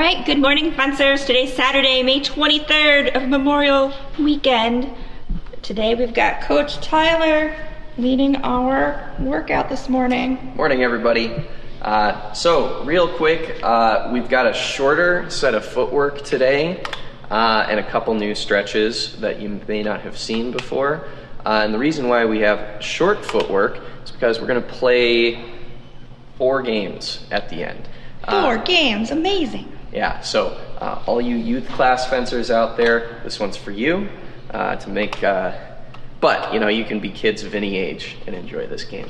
right, good morning, fencers. Today's Saturday, May 23rd of Memorial Weekend. Today we've got Coach Tyler leading our workout this morning. Morning, everybody. So real quick, we've got a shorter set of footwork today and a couple new stretches that you may not have seen before. And the reason why we have short footwork is because we're going to play 4 games at the end. 4 games, amazing. Yeah, so all you youth class fencers out there, this one's for you to make, but you know, you can be kids of any age and enjoy this game.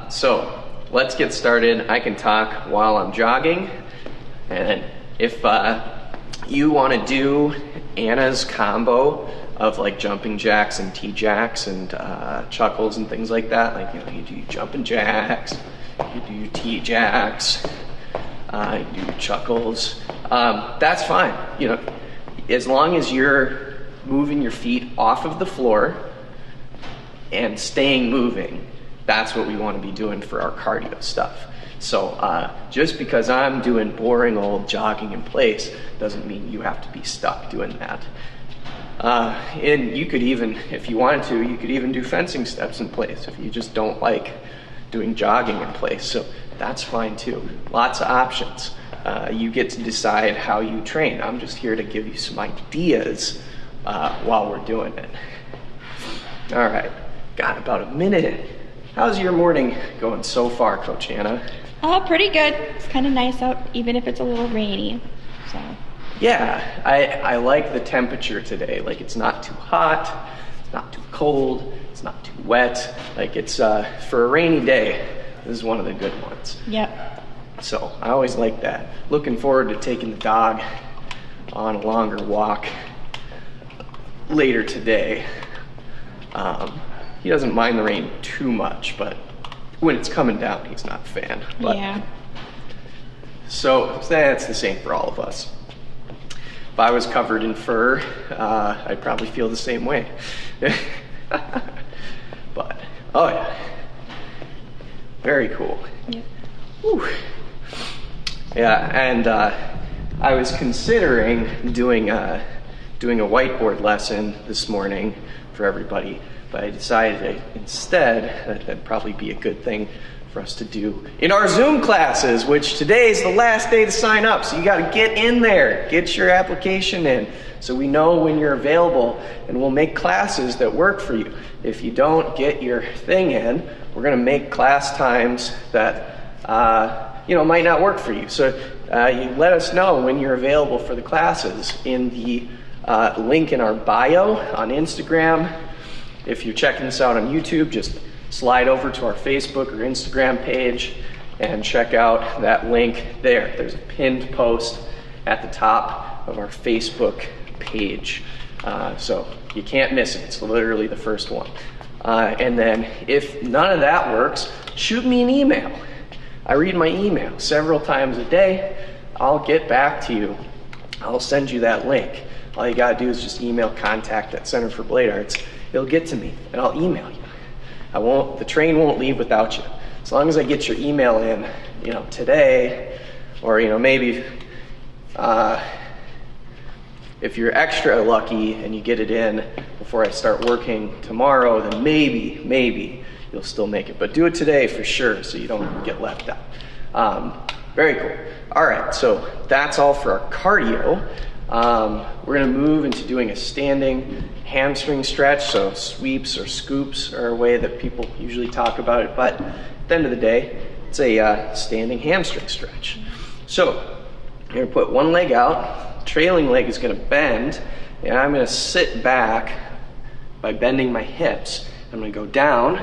So let's get started. I can talk while I'm jogging, and if you want to do Anna's combo of like jumping jacks and T-jacks and chuckles and things like that, like, you know, you do jumping jacks, you do T-jacks, you do chuckles, that's fine. You know, as long as you're moving your feet off of the floor and staying moving, that's what we want to be doing for our cardio stuff. So just because I'm doing boring old jogging in place doesn't mean you have to be stuck doing that. And you could even, if you wanted to, you could even do fencing steps in place if you just don't like doing jogging in place. So that's fine too. Lots of options. You get to decide how you train. I'm just here to give you some ideas while we're doing it. All right, got about a minute. How's your morning going so far, Coach Anna? Pretty good. It's kind of nice out, even if it's a little rainy. So. Yeah, I like the temperature today. Like, it's not too hot, it's not too cold, it's not too wet. Like, it's for a rainy day, this is one of the good ones. Yep. So I always like that. Looking forward to taking the dog on a longer walk later today. He doesn't mind the rain too much, but when it's coming down, he's not a fan. But, yeah. So that's the same for all of us. If I was covered in fur, I'd probably feel the same way. But, oh yeah. Very cool. Yep. Whew. Yeah, and I was considering doing a whiteboard lesson this morning for everybody, but I decided instead that that'd probably be a good thing for us to do in our Zoom classes, which today is the last day to sign up. So you got to get in there, get your application in, so we know when you're available, and we'll make classes that work for you. If you don't get your thing in, we're going to make class times that might not work for you. So you let us know when you're available for the classes in the link in our bio on Instagram. If you're checking this out on YouTube, just slide over to our Facebook or Instagram page and check out that link there. There's a pinned post at the top of our Facebook page. So you can't miss it. It's literally the first one. And then if none of that works, shoot me an email. I read my email several times a day. I'll get back to you. I'll send you that link. All you gotta do is just email contact@Center for Blade Arts. It'll get to me, and I'll email you. The train won't leave without you. As long as I get your email in, today, or maybe if you're extra lucky and you get it in before I start working tomorrow, then maybe you'll still make it. But do it today for sure, so you don't get left out. Very cool. All right, so that's all for our cardio. We're gonna move into doing a standing hamstring stretch. So sweeps or scoops are a way that people usually talk about it, but at the end of the day, it's a standing hamstring stretch. So you're gonna put one leg out, trailing leg is gonna bend, and I'm gonna sit back by bending my hips. I'm gonna go down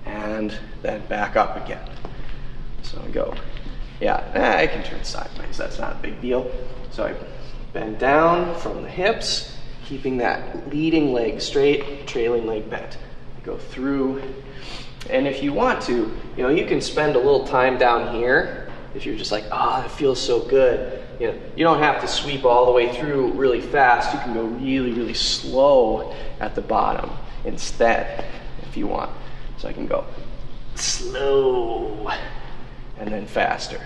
and then back up again. So I go, I can turn sideways, that's not a big deal. So I bend down from the hips, keeping that leading leg straight, trailing leg bent. I go through, and if you want to, you can spend a little time down here. If you're just like, it feels so good. You don't have to sweep all the way through really fast. You can go really, really slow at the bottom instead, if you want. So I can go slow, and then faster.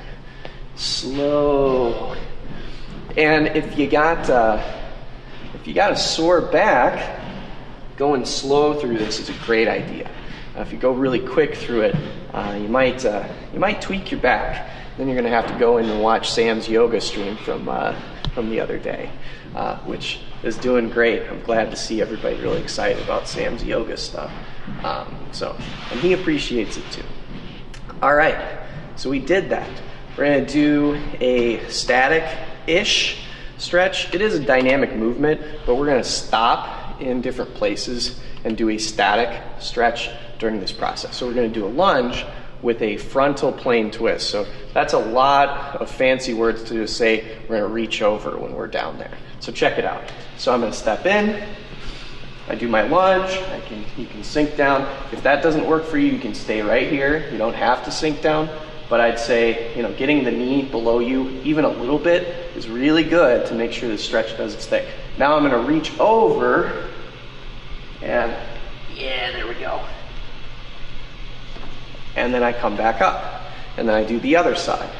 Slow, And if you got a sore back, going slow through this is a great idea. If you go really quick through it, you might tweak your back. Then you're going to have to go in and watch Sam's yoga stream from the other day, which is doing great. I'm glad to see everybody really excited about Sam's yoga stuff. And he appreciates it too. All right, so we did that. We're going to do a static-ish stretch. It is a dynamic movement, but we're going to stop in different places and do a static stretch during this process. So we're going to do a lunge with a frontal plane twist. So that's a lot of fancy words to just say we're going to reach over when we're down there. So check it out. So I'm going to step in. I do my lunge. You can sink down. If that doesn't work for you, you can stay right here. You don't have to sink down. But I'd say, getting the knee below you even a little bit is really good to make sure the stretch does its thing. Now I'm going to reach over, and there we go. And then I come back up, and then I do the other side.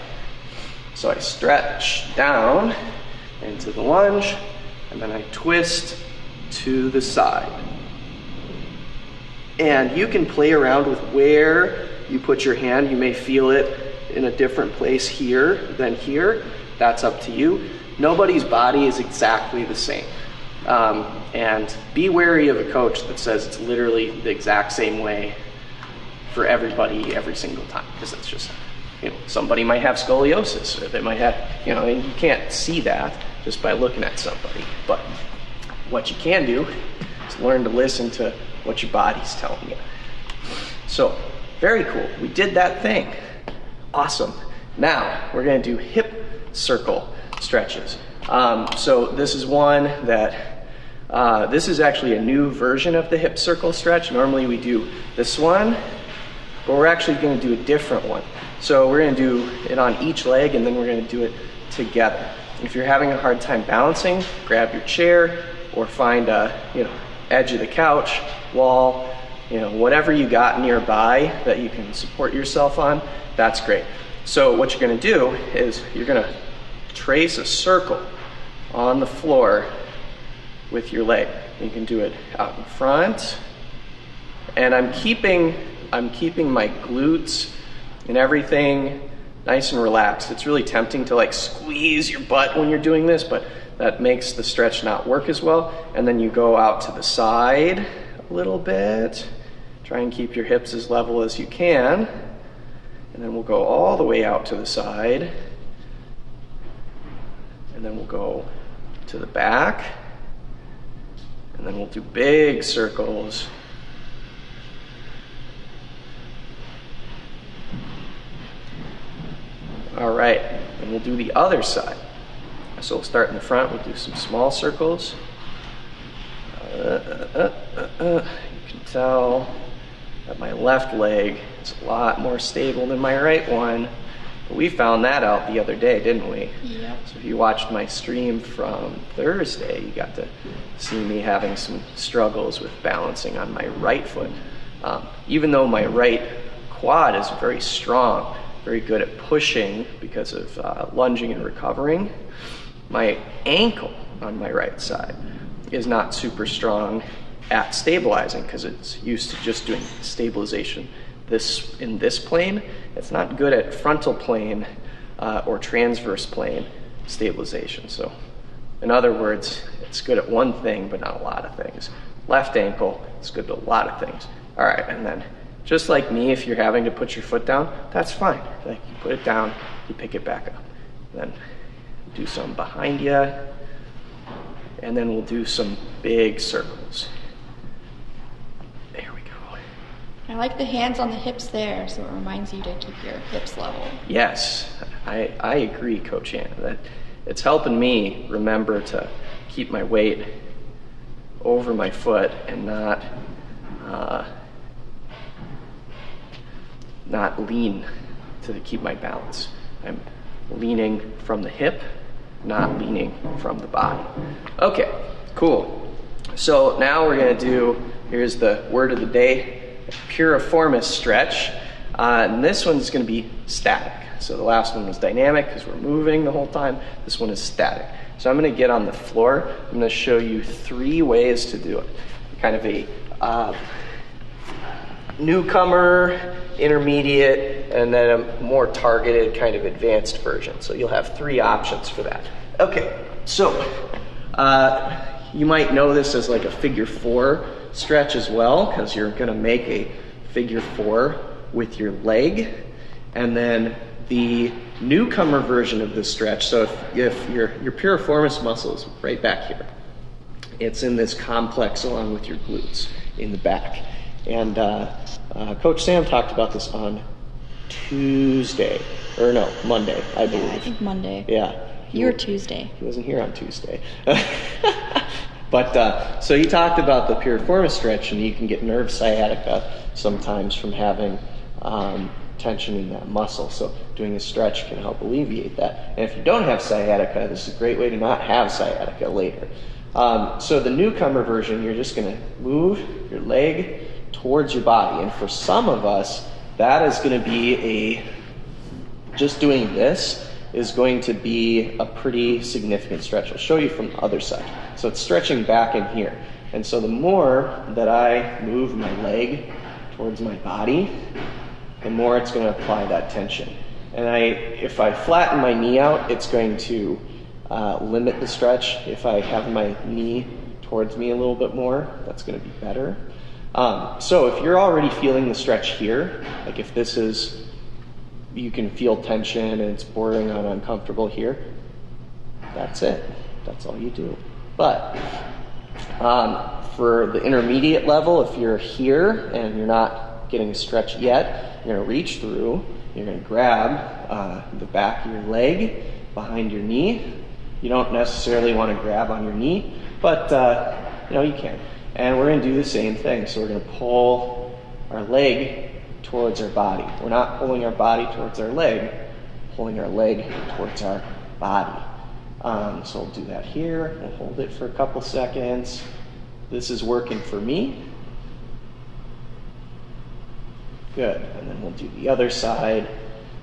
So I stretch down into the lunge, and then I twist to the side. And you can play around with where you put your hand. You may feel it in a different place here than here. That's up to you. Nobody's body is exactly the same. And be wary of a coach that says it's literally the exact same way for everybody every single time, because that's just, somebody might have scoliosis, or they might have, and you can't see that just by looking at somebody. But what you can do is learn to listen to what your body's telling you. So, very cool. We did that thing. Awesome. Now, we're going to do hip circle stretches. So this is one that, this is actually a new version of the hip circle stretch. Normally we do this one, but we're actually going to do a different one. So we're going to do it on each leg, and then we're going to do it together. If you're having a hard time balancing, grab your chair or find a, edge of the couch, wall, whatever you got nearby that you can support yourself on, that's great. So what you're going to do is you're going to trace a circle on the floor with your leg. You can do it out in front, and I'm keeping my glutes and everything nice and relaxed. It's really tempting to squeeze your butt when you're doing this, but that makes the stretch not work as well. And then you go out to the side a little bit. Try and keep your hips as level as you can. And then we'll go all the way out to the side. And then we'll go to the back. And then we'll do big circles. All right, and we'll do the other side. So we'll start in the front, we'll do some small circles. You can tell that my left leg is a lot more stable than my right one. But we found that out the other day, didn't we? Yep. So if you watched my stream from Thursday, you got to see me having some struggles with balancing on my right foot. Even though my right quad is very strong, very good at pushing because of lunging and recovering, my ankle on my right side is not super strong at stabilizing because it's used to just doing stabilization in this plane. It's not good at frontal plane or transverse plane stabilization. So in other words, it's good at one thing but not a lot of things. Left ankle is good at a lot of things. All right, and then just like me, if you're having to put your foot down, that's fine. You put it down, you pick it back up. Then do some behind you, and then we'll do some big circles. There we go. I like the hands on the hips there, so it reminds you to keep your hips level. Yes, I agree, Coach Anna. That it's helping me remember to keep my weight over my foot and not lean to keep my balance. I'm leaning from the hip, not leaning from the body. Okay, cool. So now we're going to do, here's the word of the day, piriformis stretch. And this one's going to be static. So the last one was dynamic because we're moving the whole time. This one is static. So I'm going to get on the floor. I'm going to show you 3 ways to do it. Kind of a newcomer, intermediate, and then a more targeted kind of advanced version. So you'll have 3 options for that. Okay, so you might know this as like a figure 4 stretch as well, because you're going to make a figure 4 with your leg. And then the newcomer version of this stretch, so if your piriformis muscle is right back here, it's in this complex along with your glutes in the back. And Coach Sam talked about this on Monday, I believe. Yeah, I think Monday. Yeah. You're Tuesday. He wasn't here on Tuesday. But so he talked about the piriformis stretch, and you can get nerve sciatica sometimes from having tension in that muscle. So doing a stretch can help alleviate that. And if you don't have sciatica, this is a great way to not have sciatica later. So the newcomer version, you're just going to move your leg towards your body. And for some of us, that is going to be just doing this is going to be a pretty significant stretch. I'll show you from the other side. So it's stretching back in here. And so the more that I move my leg towards my body, the more it's going to apply that tension. And if I flatten my knee out, it's going to limit the stretch. If I have my knee towards me a little bit more, that's going to be better. So if you're already feeling the stretch here, like if this is, you can feel tension and it's bordering on uncomfortable here, that's it. That's all you do. But for the intermediate level, if you're here and you're not getting a stretch yet, you're going to reach through, you're going to grab the back of your leg behind your knee. You don't necessarily want to grab on your knee, but you can. And we're going to do the same thing. So we're going to pull our leg towards our body. We're not pulling our body towards our leg, pulling our leg towards our body. So we'll do that here. We'll hold it for a couple seconds. This is working for me. Good. And then we'll do the other side.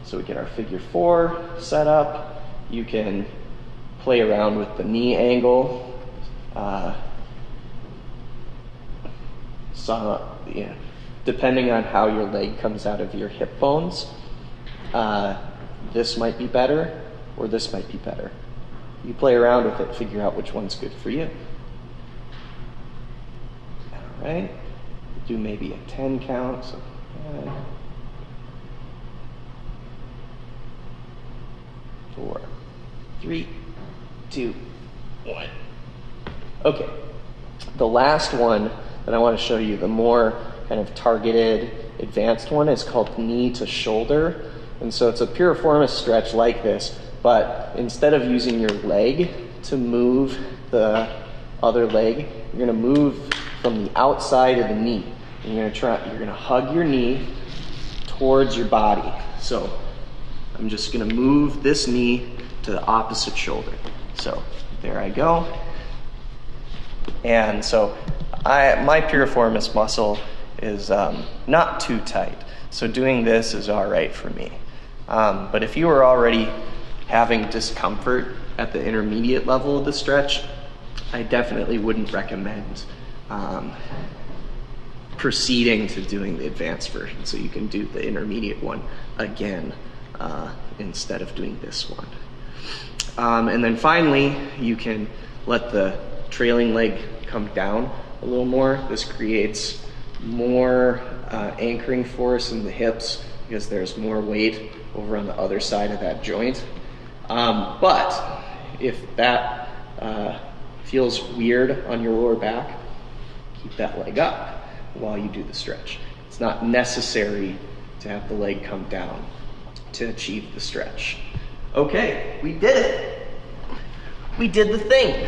So we get our figure 4 set up. You can play around with the knee angle. Depending on how your leg comes out of your hip bones, this might be better or this might be better. You play around with it, figure out which one's good for you. All right. Do maybe a 10 count. So 4, 3, 2, 1. Okay. The last one that I want to show you, the more kind of targeted, advanced one, is called knee to shoulder. And so it's a piriformis stretch like this, but instead of using your leg to move the other leg, you're going to move from the outside of the knee. And you're going to hug your knee towards your body. So I'm just going to move this knee to the opposite shoulder. So there I go. And so my piriformis muscle is not too tight. So doing this is all right for me. But if you were already having discomfort at the intermediate level of the stretch, I definitely wouldn't recommend proceeding to doing the advanced version. So you can do the intermediate one again instead of doing this one. And then finally, you can let the trailing leg come down a little more. This creates more anchoring force in the hips because there's more weight over on the other side of that joint. But if that feels weird on your lower back, keep that leg up while you do the stretch. It's not necessary to have the leg come down to achieve the stretch. Okay, we did it. We did the thing.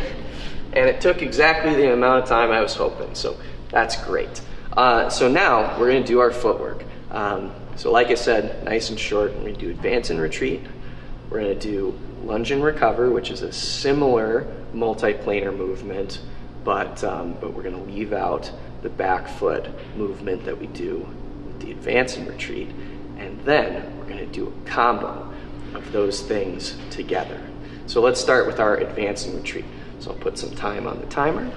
And it took exactly the amount of time I was hoping, so that's great. So now we're going to do our footwork. So like I said, nice and short, we're going to do advance and retreat. We're going to do lunge and recover, which is a similar multiplanar movement, but we're going to leave out the back foot movement that we do with the advance and retreat. and then we're gonna do a combo of those things together. So let's start with our advance and retreat. So I'll put some time on the timer.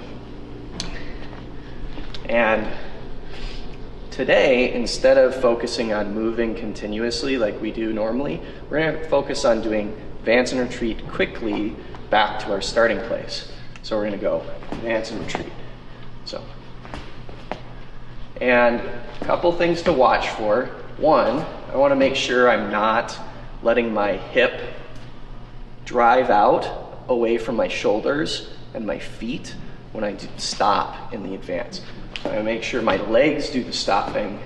And today, instead of focusing on moving continuously like we do normally, we're gonna focus on doing advance and retreat quickly back to our starting place. So we're gonna go advance and retreat. So, and a couple things to watch for. One, I wanna make sure I'm not letting my hip drive out away from my shoulders and my feet when I stop in the advance. So I make sure my legs do the stopping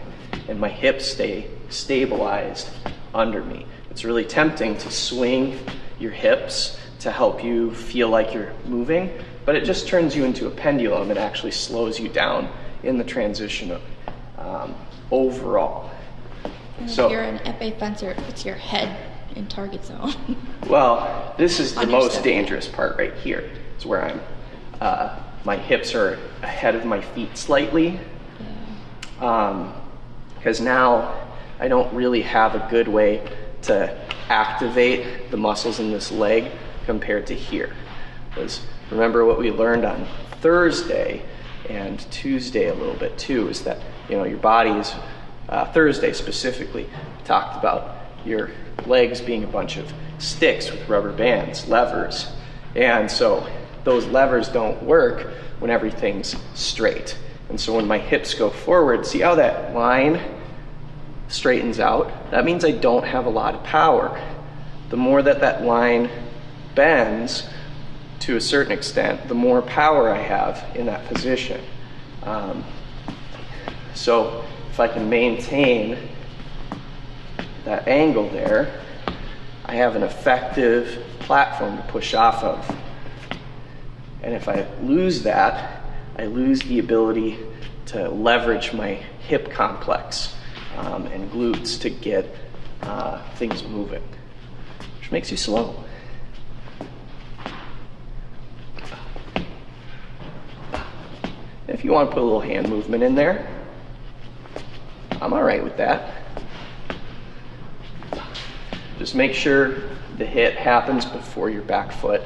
and my hips stay stabilized under me. It's really tempting to swing your hips to help you feel like you're moving, but it just turns you into a pendulum and actually slows you down in the transition overall. And so if you're an épée fencer, it puts your head in target zone. Well, this is the most Understood. dangerous part right here. It's where I'm, my hips are ahead of my feet slightly. Because now I don't really have a good way to activate the muscles in this leg compared to here. Because remember what we learned on Thursday and Tuesday a little bit too, is that, you know, your body is, Thursday specifically, talked about your legs being a bunch of sticks with rubber bands, levers. And so those levers don't work when everything's straight. And so when my hips go forward, see how that line straightens out? That means I don't have a lot of power. The more that that line bends to a certain extent, the more power I have in that position. So if I can maintain that angle there, I have an effective platform to push off of. And if I lose that, I lose the ability to leverage my hip complex and glutes to get things moving, which makes you slow. If you want to put a little hand movement in there, I'm all right with that. Just make sure the hit happens before your back foot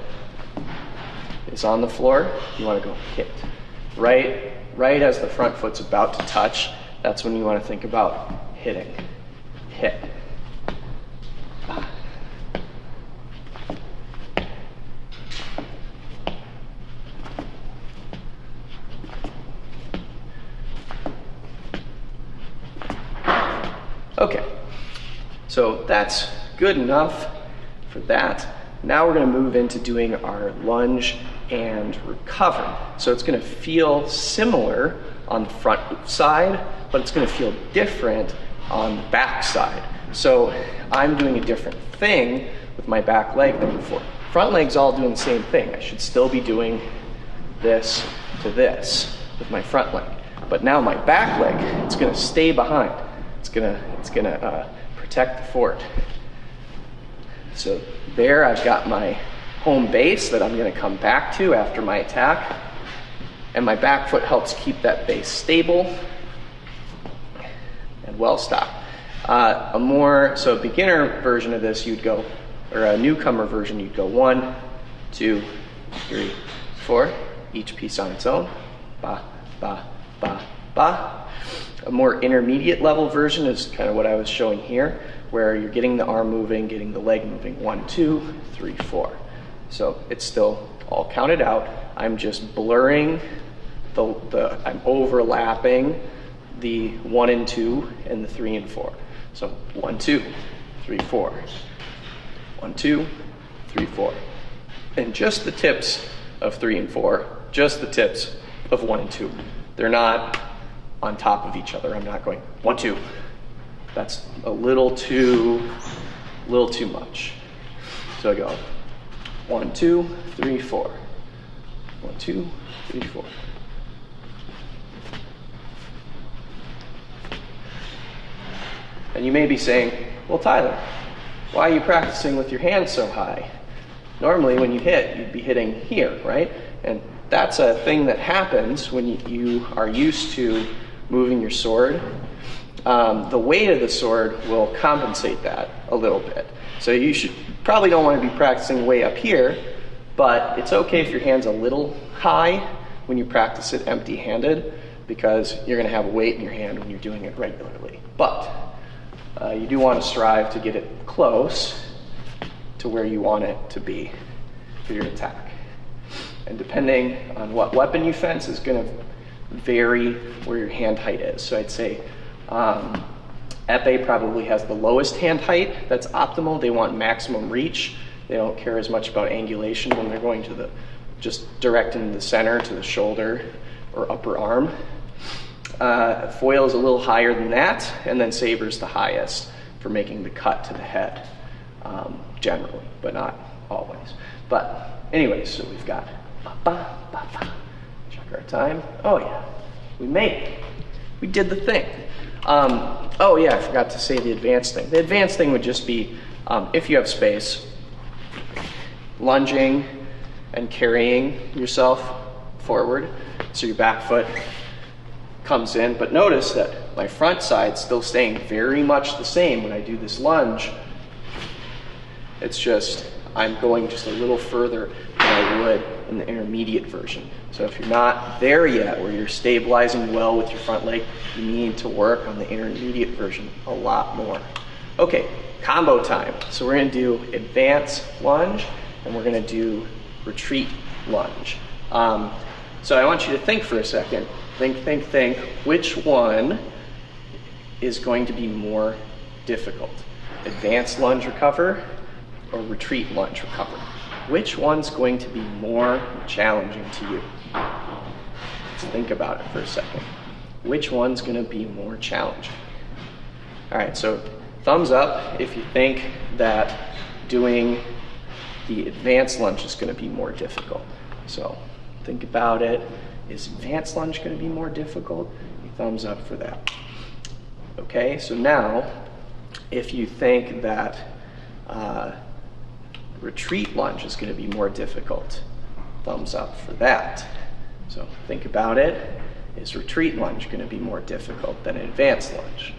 is on the floor. You want to go hit. Right as the front foot's about to touch, that's when you want to think about hitting. Hit. Okay, so that's good enough for that. Now we're going to move into doing our lunge and recover. So it's going to feel similar on the front side, but it's going to feel different on the back side. So I'm doing a different thing with my back leg than before. Front leg's all doing the same thing. I should still be doing this to this with my front leg. But now my back leg, it's going to stay behind. It's gonna protect the fort. So there I've got my home base that I'm gonna come back to after my attack. And my back foot helps keep that base stable and well stopped. So a beginner version of this, you'd go, or a newcomer version, you'd go 1, 2, 3, 4, each piece on its own. Ba, ba, ba, ba. A more intermediate level version is kind of what I was showing here, where you're getting the arm moving, getting the leg moving. 1, 2, 3, 4. So it's still all counted out. I'm just blurring I'm overlapping the 1 and 2 and the 3 and 4. So 1, 2, 3, 4. 1, 2, 3, 4. And just the tips of 3 and 4, just the tips of 1 and 2. They're not on top of each other. I'm not going 1, 2. That's a little too much. So I go 1, 2, 3, 4. 1, 2, 3, 4. And you may be saying, well, Tyler, why are you practicing with your hands so high? Normally when you hit, you'd be hitting here, right? And that's a thing that happens when you are used to moving your sword the weight of the sword will compensate that a little bit. So you probably don't want to be practicing way up here, but it's okay if your hand's a little high when you practice it empty-handed, because you're going to have a weight in your hand when you're doing it regularly. But you do want to strive to get it close to where you want it to be for your attack. And depending on what weapon you fence is going to vary where your hand height is. So I'd say epee probably has the lowest hand height. That's optimal. They want maximum reach. They don't care as much about angulation when they're going to just direct into the center to the shoulder or upper arm. Foil is a little higher than that, and then saber's the highest for making the cut to the head, generally, but not always. But anyways, so we've got ba, ba, ba. Check our time. Oh yeah, we made it. We did the thing. Oh yeah, I forgot to say the advanced thing. The advanced thing would just be, if you have space, lunging and carrying yourself forward, so your back foot comes in. But notice that my front side's still staying very much the same when I do this lunge. It's just, I'm going just a little further than I would in the intermediate version. So if you're not there yet, where you're stabilizing well with your front leg, you need to work on the intermediate version a lot more. Okay, combo time. So we're gonna do advance lunge, and we're gonna do retreat lunge. So I want you to think for a second. Think, which one is going to be more difficult? Advanced lunge recover or retreat lunge recover? Which one's going to be more challenging to you? Let's think about it for a second. Which one's going to be more challenging? All right, so thumbs up if you think that doing the advanced lunge is going to be more difficult. So think about it. Is advanced lunge going to be more difficult? Thumbs up for that. Okay, so now if you think that retreat lunge is going to be more difficult, thumbs up for that. So think about it. Is retreat lunge going to be more difficult than advanced lunge?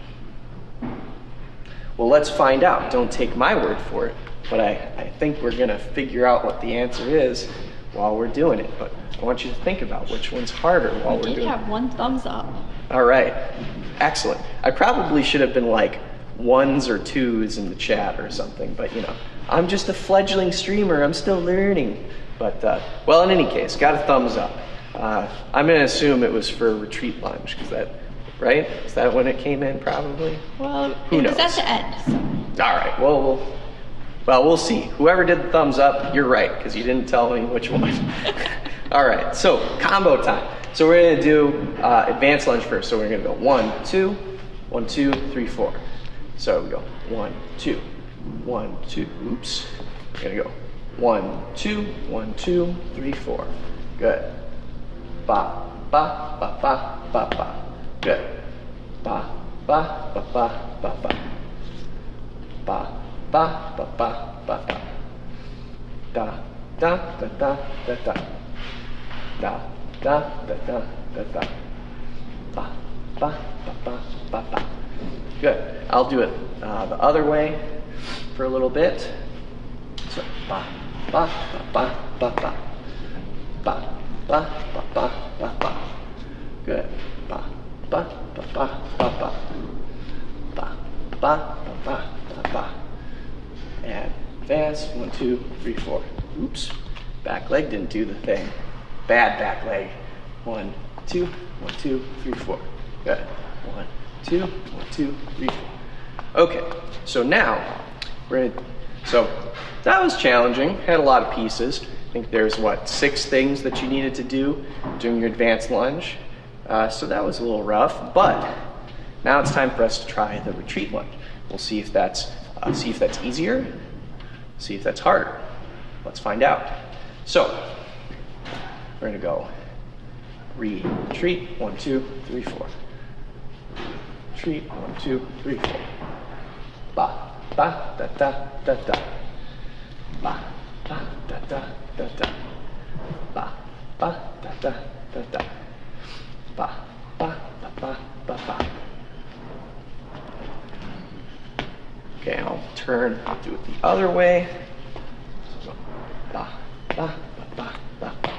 Well, let's find out. Don't take my word for it, but I think we're going to figure out what the answer is while we're doing it. But I want you to think about which one's harder while we're doing it. We did have one thumbs up. All right, excellent. I probably should have been like 1s or 2s in the chat or something, but you know, I'm just a fledgling streamer. I'm still learning. But, well, in any case, got a thumbs up. I'm going to assume it was for retreat lunge, because that, right? Is that when it came in, probably? Well, Who knows? It was at the end. So. All right, well, we'll see. Whoever did the thumbs up, you're right, because you didn't tell me which one. All right, so combo time. So we're going to do advanced lunge first. So we're going to go 1, 2, 1, 2, 3, 4. So we go 1, 2, 1, 2. Oops. We're going to go 1, 2, 1, 2, 3, 4. Good. Ba, ba, ba, ba, ba, ba. Good. Ba, ba, ba, ba, ba, ba. Ba, ba, ba, ba, ba, ba. Da, da, da, da, da, da. Da, da, da, da, da, da. Ba, ba, ba, ba, ba, ba. Good. I'll do it the other way for a little bit. So, ba, ba, ba, ba, ba, ba. Ba, ba, ba, ba, ba, ba. Good. Ba, ba, ba, ba, ba, ba. Ba, ba, ba, ba, ba, ba. And advance. 1, 2, 3, 4. Oops. Back leg didn't do the thing. Bad back leg. 1, 2, 1, 2, 3, 4. Good. 1, 2, 1, 2, 3, 4. Okay. So now so that was challenging. Had a lot of pieces. I think there's 6 things that you needed to do during your advanced lunge. So that was a little rough, but now it's time for us to try the retreat lunge. We'll see if that's easier, see if that's harder. Let's find out. So we're gonna go retreat, 1, 2, 3, 4. Retreat, 1, 2, 3, 4. Ba, ba, da, da, da, da. Ba, ba, da, da, da, da. Ba, ba, da, da, da, da. Ba, ba, ba, ba, ba, ba. Okay, I'll turn, I'll do it the other way. Ba, ba, ba, ba, ba.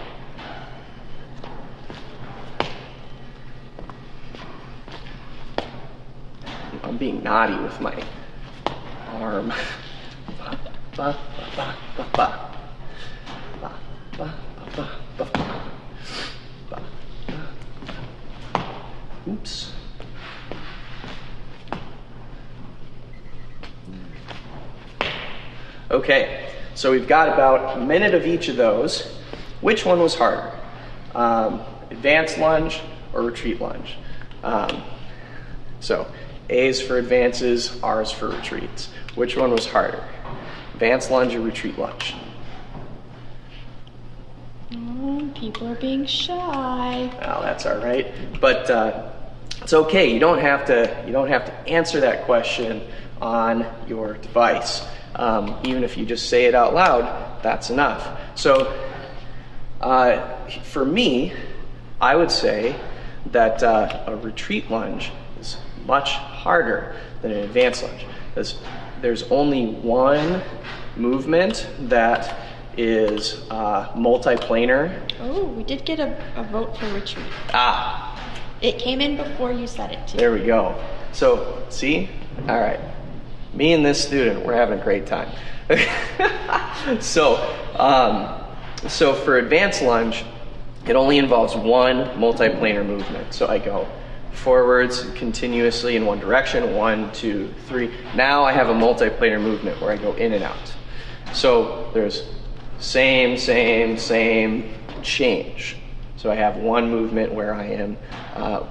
I'm being naughty with my arm. Ba, ba, ba, ba, ba. Ba, ba, ba, ba, ba. Ba, ba. Oops. Okay, so we've got about a minute of each of those. Which one was harder? Advanced lunge or retreat lunge? So A's for advances, R's for retreats. Which one was harder? Advanced lunge or retreat lunge? Oh, people are being shy. Well, that's all right, but it's okay. You don't have to answer that question on your device. Even if you just say it out loud, that's enough. So for me, I would say that a retreat lunge is much harder than an advanced lunge. There's only one movement that is multiplanar. Oh, we did get a vote for retreat. Ah, It came in before you said it too. there we go. So, see? All right. Me and this student, we're having a great time. So for advanced lunge, it only involves one multiplanar movement. So I go forwards continuously in one direction, 1, 2, 3. Now I have a multiplanar movement where I go in and out. So there's same, change. So I have one movement where I am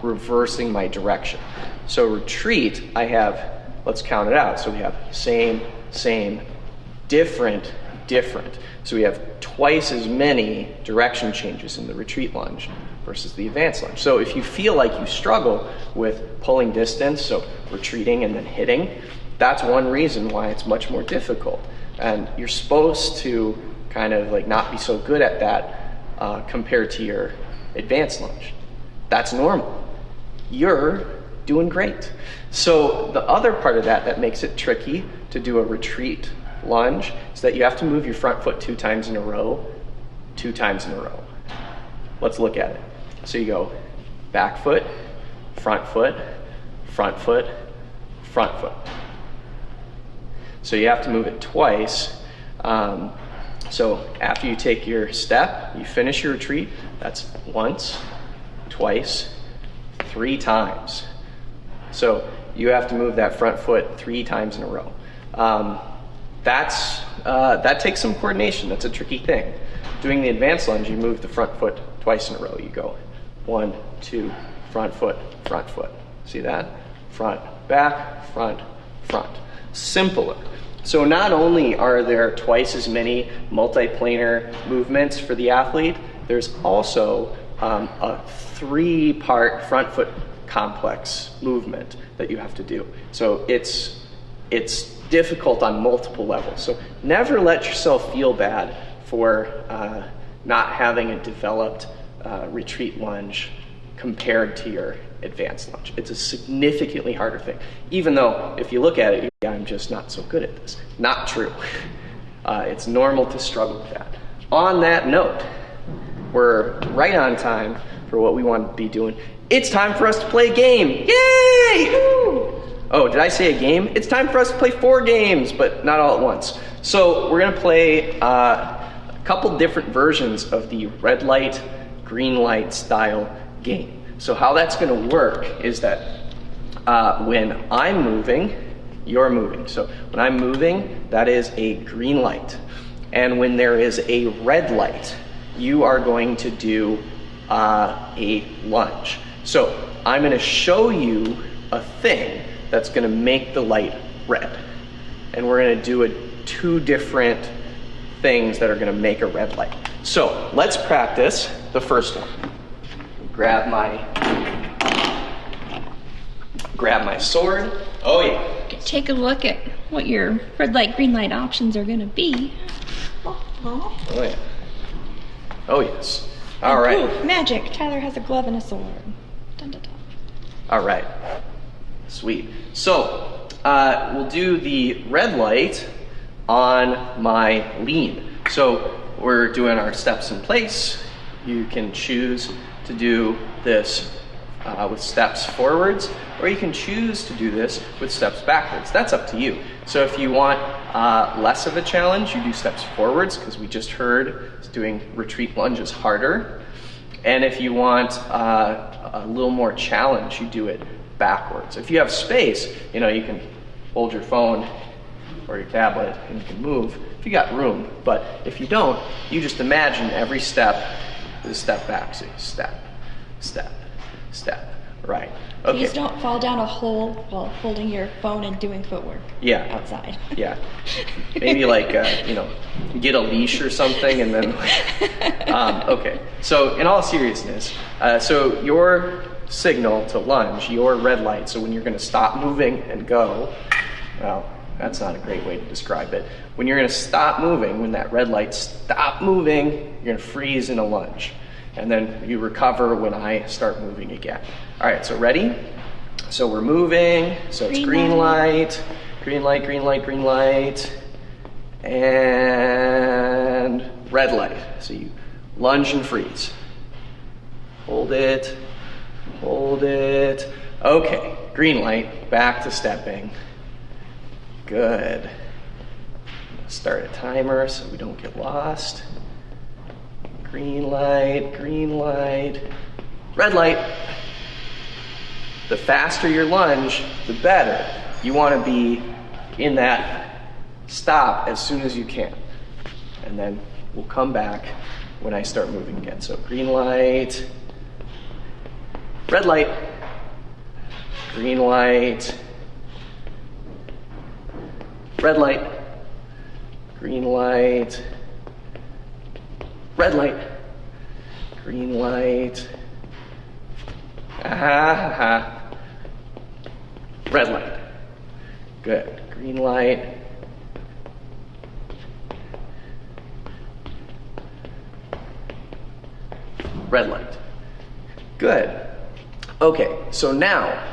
reversing my direction. So retreat, I have, let's count it out. So we have same, different. So we have twice as many direction changes in the retreat lunge versus the advanced lunge. So if you feel like you struggle with pulling distance, so retreating and then hitting, that's one reason why it's much more difficult. And you're supposed to kind of like not be so good at that compared to your advanced lunge. That's normal. You're doing great. So the other part of that makes it tricky to do a retreat lunge is that you have to move your front foot 2 times in a row, 2 times in a row. Let's look at it. So you go back foot, front foot, front foot, front foot. So you have to move it twice. So after you take your step, you finish your retreat, that's once, twice, 3 times. So you have to move that front foot 3 times in a row. That takes some coordination. That's a tricky thing. Doing the advanced lunge, you move the front foot twice in a row. You go 1, 2, front foot, front foot. See that? Front, back, front, front. Simpler. So not only are there twice as many multiplanar movements for the athlete, there's also a 3-part front foot complex movement that you have to do. So it's difficult on multiple levels. So never let yourself feel bad for not having a developed retreat lunge compared to your advanced lunge. It's a significantly harder thing. Even though if you look at it, I'm just not so good at this. Not true. It's normal to struggle with that. On that note, we're right on time for what we want to be doing. It's time for us to play a game. Yay! Woo! Oh, did I say a game? It's time for us to play 4 games, but not all at once. So we're going to play a couple different versions of the red light, green light style game. So how that's going to work is that when I'm moving, you're moving. So when I'm moving, that is a green light. And when there is a red light, you are going to do a lunge. So I'm going to show you a thing that's going to make the light red. And we're going to do 2 different things that are going to make a red light. So let's practice the first one. Grab my sword. Oh yeah. Take a look at what your red light, green light options are going to be. Oh yeah. Oh yes. All right. Ooh, magic. Tyler has a glove and a sword. Dun, dun, dun. All right. Sweet. So we'll do the red light on my lean. So we're doing our steps in place. You can choose to do this with steps forwards, or you can choose to do this with steps backwards. That's up to you. So if you want less of a challenge, you do steps forwards, because we just heard doing retreat lunges harder. And if you want a little more challenge, you do it backwards. If you have space, you can hold your phone or your tablet and you can move if you got room. But if you don't, you just imagine every step is a step back. So step, step, step, right. Okay. Please don't fall down a hole while holding your phone and doing footwork. Yeah. Outside. Yeah. Maybe get a leash or something and then, okay. So in all seriousness, so your signal to lunge, your red light, so when you're gonna stop moving and go, well, that's not a great way to describe it. When you're gonna stop moving, when that red light stop moving, you're gonna freeze in a lunge. And then you recover when I start moving again. All right, so ready? So we're moving, so it's green light, green light, green light, green light, and red light. So you lunge and freeze. Hold it, hold it. Okay, green light, back to stepping. Good. Start a timer so we don't get lost. Green light, red light. The faster your lunge, the better. You want to be in that stop as soon as you can. And then we'll come back when I start moving again. So green light, red light, green light, red light, green light, red light, green light, red light. Good. Green light, red light. Good. Okay, so now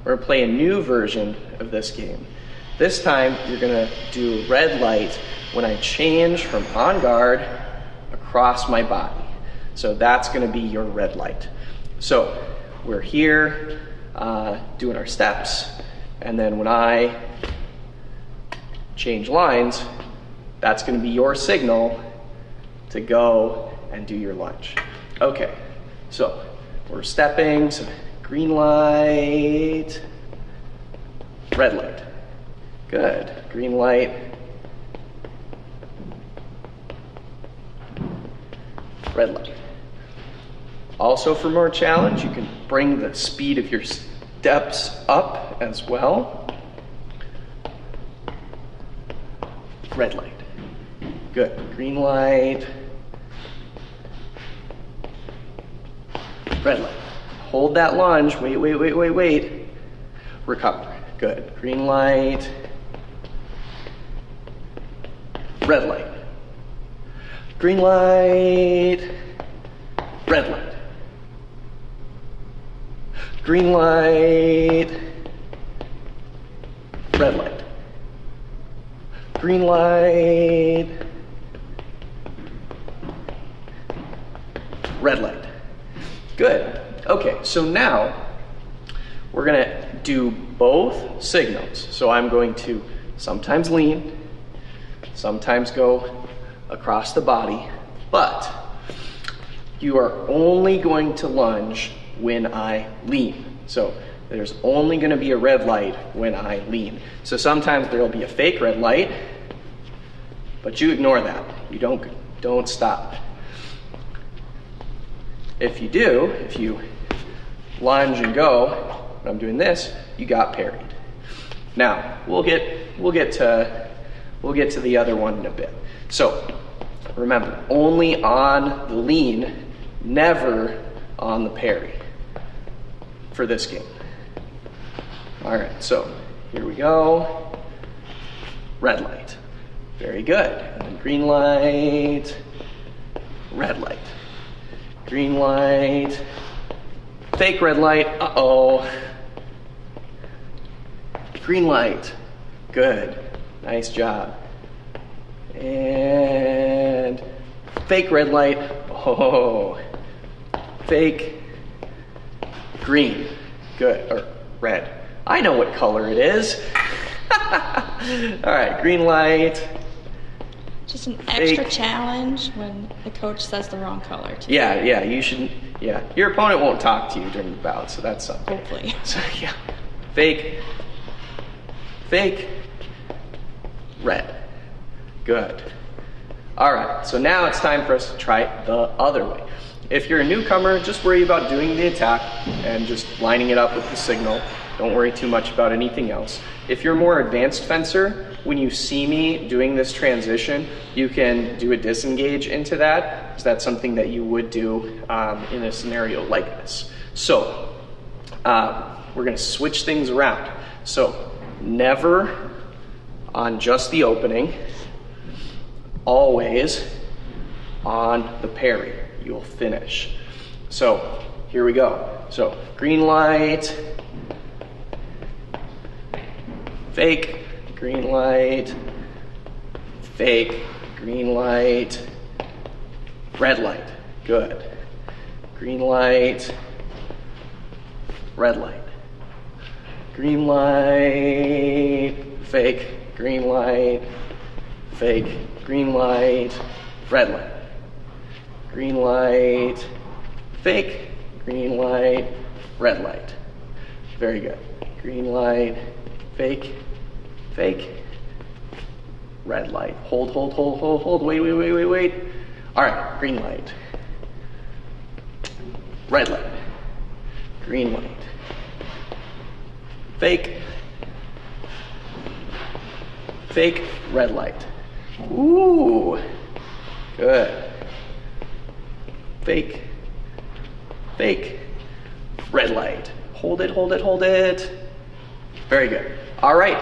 we're gonna play a new version of this game. This time you're gonna do red light when I change from on guard across my body. So that's gonna be your red light. So we're here doing our steps, and then when I change lines, that's gonna be your signal to go and do your lunge. Okay, so we're stepping, so green light, red light. Good, green light, red light. Also for more challenge, you can bring the speed of your steps up as well. Red light. Good. Green light. Red light. Hold that lunge. Wait. Recover. Good. Green light. Red light. Green light. Red light. Green light. Red light. Green light. Red light. Good. Okay, so now we're gonna do both signals. So I'm going to sometimes lean, sometimes go across the body, but you are only going to lunge when I lean. So there's only going to be a red light when I lean. So sometimes there'll be a fake red light, but you ignore that. You don't stop. If you lunge and go, when I'm doing this, you got parried. Now we'll get to the other one in a bit. So remember, only on the lean, never on the parry for this game. All right, so here we go. Red light. Very good. And then green light, red light. Green light, fake red light, uh-oh. Green light, Good. Nice job. And fake red light. Oh. Fake green. Good. Or red. I know what color it is. All right, green light. Just an extra challenge when the coach says the wrong color too. Yeah, you shouldn't. Yeah, your opponent won't talk to you during the bout, so that's something. Hopefully. So yeah, fake, red. Good. All right, so now it's time for us to try it the other way. If you're a newcomer, just worry about doing the attack and just lining it up with the signal. Don't worry too much about anything else. If you're a more advanced fencer, when you see me doing this transition, you can do a disengage into that, because that's something that you would do in a scenario like this. So we're going to switch things around. So never on just the opening, always on the parry. You'll finish. So here we go. So green light, fake, green light, fake, green light, red light. Good. Green light, red light. Green light, fake, green light, fake, green light, red light. Green light, fake, green light, red light. Very good. Green light, fake, red light. Hold. Wait. All right, green light. Red light. Green light. Fake, red light. Ooh, good. Fake, red light. Hold it. Very good. All right,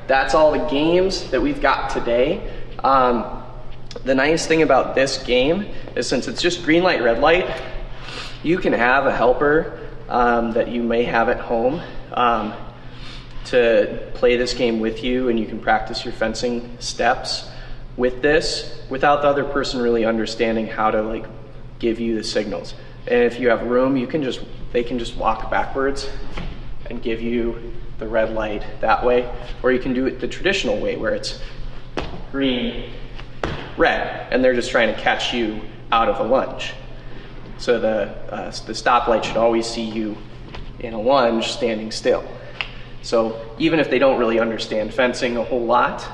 that's all the games that we've got today. The nice thing about this game is since it's just green light, red light, you can have a helper that you may have at home to play this game with you, and you can practice your fencing steps with this without the other person really understanding how to give you the signals. And if you have room, they can just walk backwards and give you the red light that way, or you can do it the traditional way where it's green, red, and they're just trying to catch you out of a lunge. So the stoplight should always see you in a lunge standing still. So even if they don't really understand fencing a whole lot,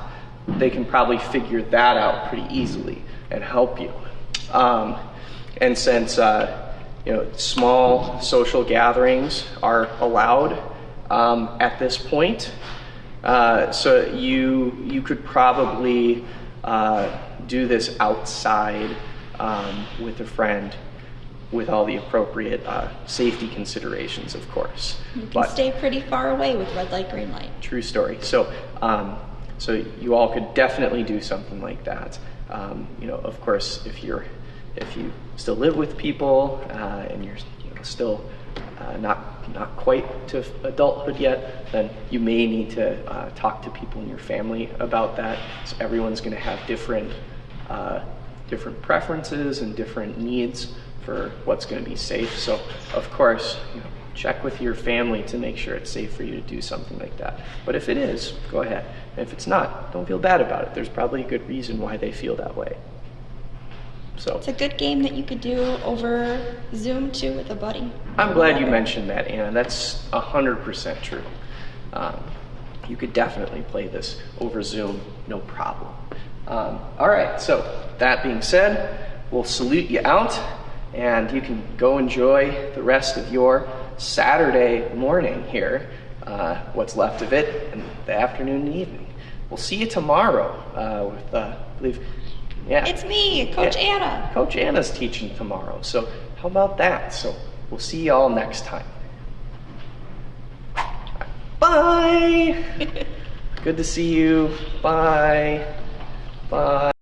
they can probably figure that out pretty easily and help you. And since small social gatherings are allowed at this point, so you could probably do this outside with a friend with all the appropriate safety considerations, of course. You can stay pretty far away with red light, green light. True story. So you all could definitely do something like that. Of course, if you still live with people and you're still not quite to adulthood yet, then you may need to talk to people in your family about that. So everyone's going to have different preferences and different needs for what's going to be safe. So of course, check with your family to make sure it's safe for you to do something like that. But if it is, go ahead. And if it's not, don't feel bad about it. There's probably a good reason why they feel that way. So it's a good game that you could do over Zoom too with a buddy. I'm glad you mentioned that, Anna. That's 100% true. You could definitely play this over Zoom, no problem. All right, so that being said, we'll salute you out, and you can go enjoy the rest of your Saturday morning here, what's left of it, in the afternoon and evening. We'll see you tomorrow with, I believe, yeah. It's me, Coach Anna. Coach Anna's teaching tomorrow, so how about that? So we'll see you all next time. Bye! Good to see you. Bye. Bye.